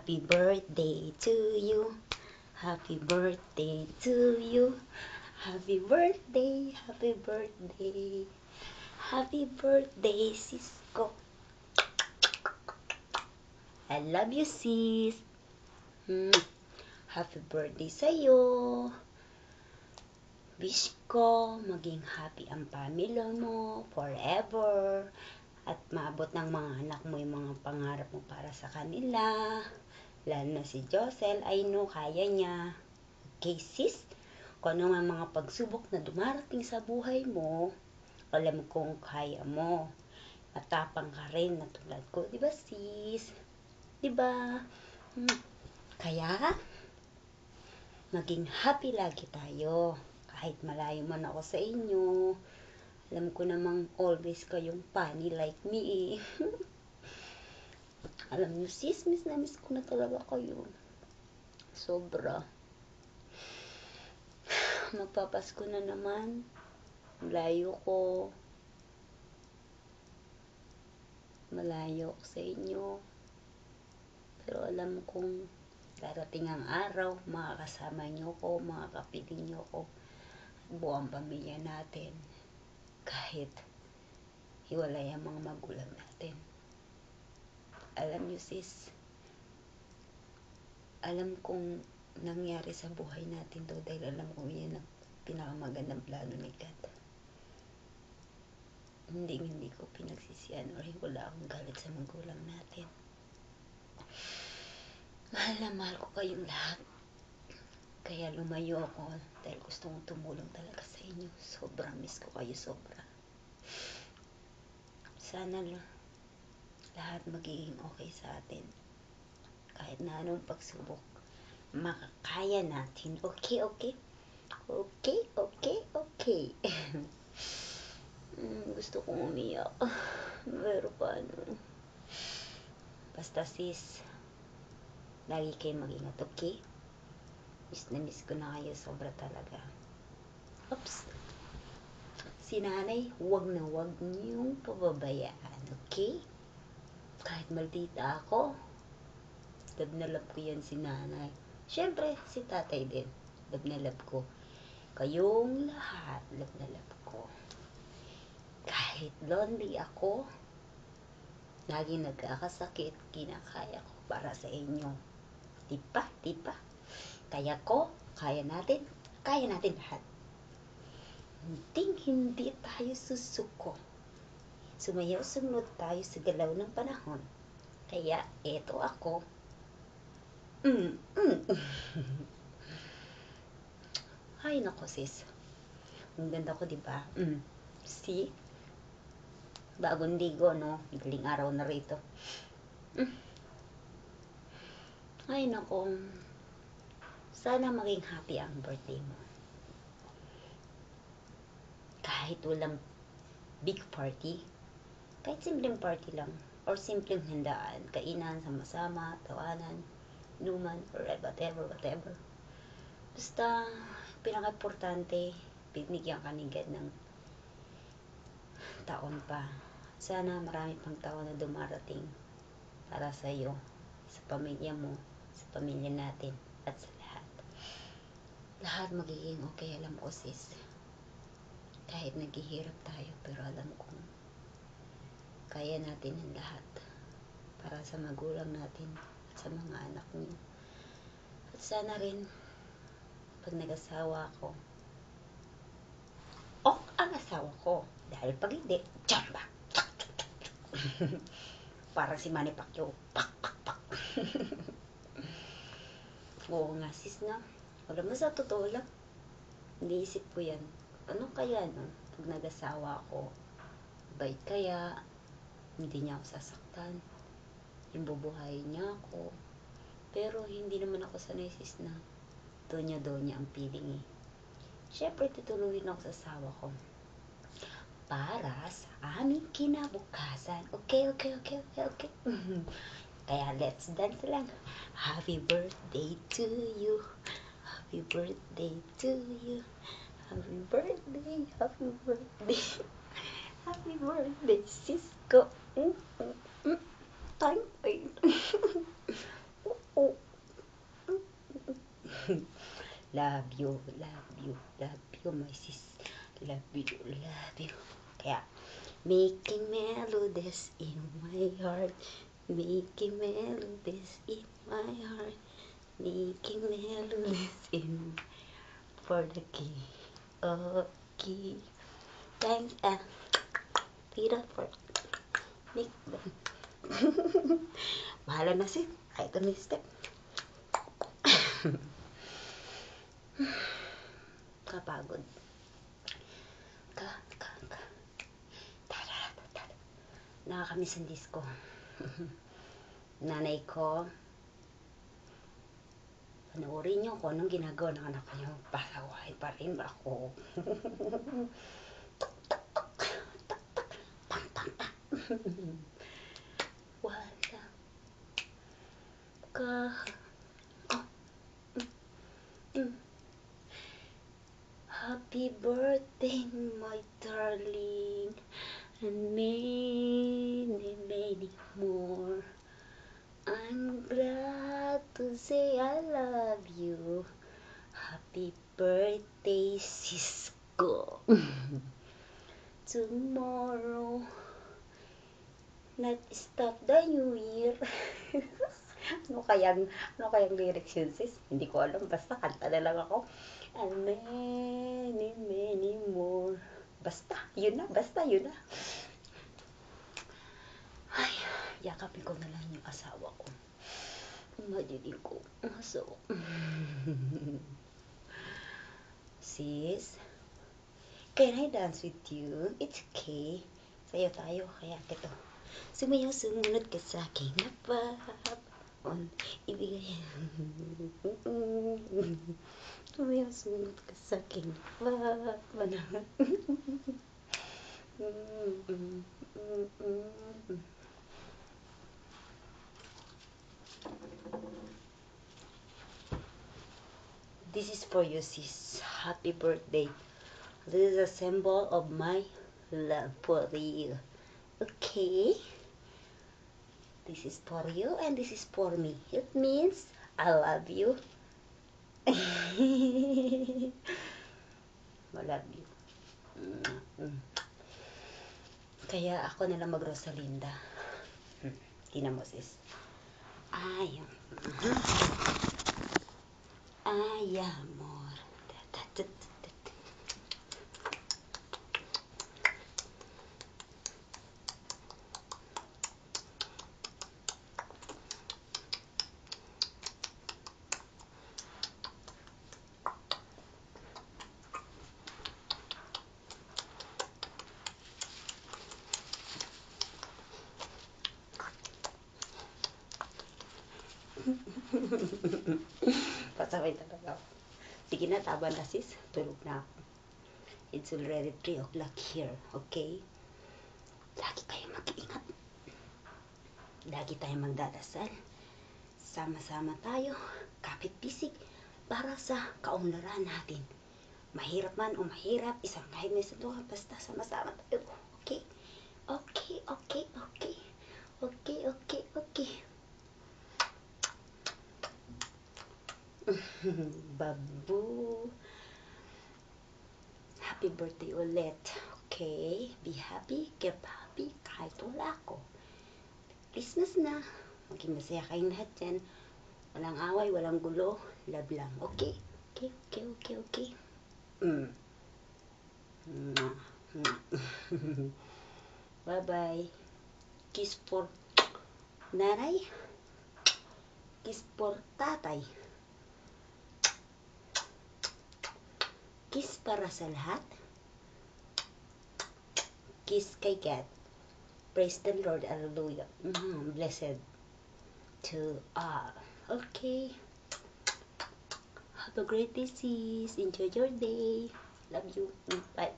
Happy birthday to you. Happy birthday to you. Happy birthday, happy birthday. Happy birthday, Cisco. I love you, sis. Happy birthday sa'yo. Wish ko maging happy ang pamilya mo forever. At maabot ng mga anak mo yung mga pangarap mo para sa kanila. Lalo na si Josel, I know kaya niya. Okay, sis? Kung ano man mga pagsubok na dumarating sa buhay mo, alam kong kaya mo. Matapang ka rin na tulad ko, di ba sis? Di ba? Kaya, maging happy lagi tayo. Kahit malayo man ako sa inyo, alam ko namang always kayong funny like me. Alam niyo sis, miss na miss ko na talaga kayo. Sobra. Magpapasko na naman. Malayo ko. Malayo ako sa inyo. Pero alam kong darating ang araw, makakasama niyo ko, makakapiling niyo ko. Buong pamilya natin. Kahit hiwalay ang mga magulang natin. Alam niyo sis, alam kong nangyari sa buhay natin to dahil alam ko yan ang pinakamagandang plano ni God. Hindi ko pinagsisiyan or wala akong galit sa magulang natin. Mahal na mahal ko kayong lahat. Kaya lumayo ako dahil gusto kong tumulong talaga sa inyo. Sobrang miss ko kayo, sobra. Sana lahat magiging okay sa atin. Kahit na anong pagsubok, makakaya natin. Okay, okay? Okay, okay, okay. Gusto kong umiyak. Pero paano? Basta sis, lagi kayo mag-ingat, okay? Miss na miss ko na kayo, sobra talaga. Oops. Si nanay, wag na wag niyong pababayaan, okay? Kahit maldita ako, love na love ko yan si nanay. Siyempre, si tatay din. Love na love ko. Kayong lahat, love na love ko. Kahit lonely ako, laging nagkakasakit, kinakaya ko para sa inyo. Diba? Diba? Kaya ko, kaya natin lahat. Hindi tayo susuko. Sumayaw sumunod tayo sa galaw ng panahon. Kaya, eto ako. Ay, nako sis. Ang ganda ko, diba? See? Bagong ligo, no? Galing araw na rito. Ay, nako. Sana maging happy ang birthday mo. Kahit walang big party, kahit simpleng party lang, or simpleng handaan, kainan, sama-sama, tawanan, inuman, or whatever. Basta, pinaka-importante, binigyan ka ni God ng taon pa. Sana marami pang taon na dumarating para sa iyo, sa pamilya mo, sa pamilya natin, at sa lahat. Lahat magiging okay, alam ko sis. Kahit naghihirap tayo, pero alam kong kaya natin ang lahat para sa magulang natin at sa mga anak niyo. At sana rin, pag nag-asawa ako, ang asawa ko. Dahil pag hindi, jamba! Parang si Manny Pacquiao. Pak! Oo nga sis na. Alam mo sa totoo lang, iniisip ko yan. Ano kaya no? Pag nag-asawa ako, bait kaya, hindi niya ako sasaktan, yung bubuhayin niya ako. Pero hindi naman ako sanay sis na donya-donya ang feeling eh. Siyempre, tutuluyin ako sa asawa ko. Para sa aming kinabukasan. Okay. Kaya let's dance lang. Happy birthday to you. Happy birthday to you. Happy birthday. Happy birthday, Cisco. Thank you. Love you, love you, love you, my sis. Love you, love you. Kaya, making melodies in my heart. Making melodies in my heart. Making melodies in for the key. Okay. Thanks, Tira for make them. Bahala na sis. Kahit may step. Kapagod. Nakakamiss ang disco. Nanay ko, panoorin nyo kung anong ginagawa ng anak nyo. Pasawahin pa rin ba ako? Wala ka. Happy birthday, my darling, and many, many more. I'm glad to say I love you. Happy birthday, Cisco. Tomorrow, not stop the new year. ano kayang lyrics yun, sis? Hindi ko alam, basta kanta na lang ako. And many, many more. Basta, yun na. Ay, yakapin ko na lang yung asawa ko. Madidig ko ang asawa. Sis, can I dance with you? It's okay. Sayo tayo, kaya kito. Sumayaw, sumunod ka sa akin na ibigay. Sumayaw, sumunod ka sa akin na This is for you, sis. Happy birthday. This is a symbol of my love for you. Okay? This is for you and this is for me. It means I love you. I love you. Kaya ako nalang mag-Rosalinda. Tina mo, sis. Ay, amor. Pasaway talaga ako. Sige na, taba na sis. Tulog na ako. It's already 3 o'clock here, okay? Lagi kayong mag-iingat. Lagi tayong magdadasal. Sama-sama tayo, kapit-bisig, para sa kaunlaran natin. Mahirap man o mahirap, isang kahit may sandukan, basta sama-sama tayo. Okay? Okay. Babu. Happy birthday ulit. Okay? Be happy, keep happy, kahit wala ako. Christmas na. Maging masaya kayong lahat dyan. Walang away, walang gulo. Love lang. Okay? Okay. Bye-bye. Kiss for nanay. Kiss for tatay. Kiss para sa lahat. Kiss kay God. Praise the Lord. Hallelujah. Blessed to all. Okay. Have a great day, sis. Enjoy your day. Love you. Bye.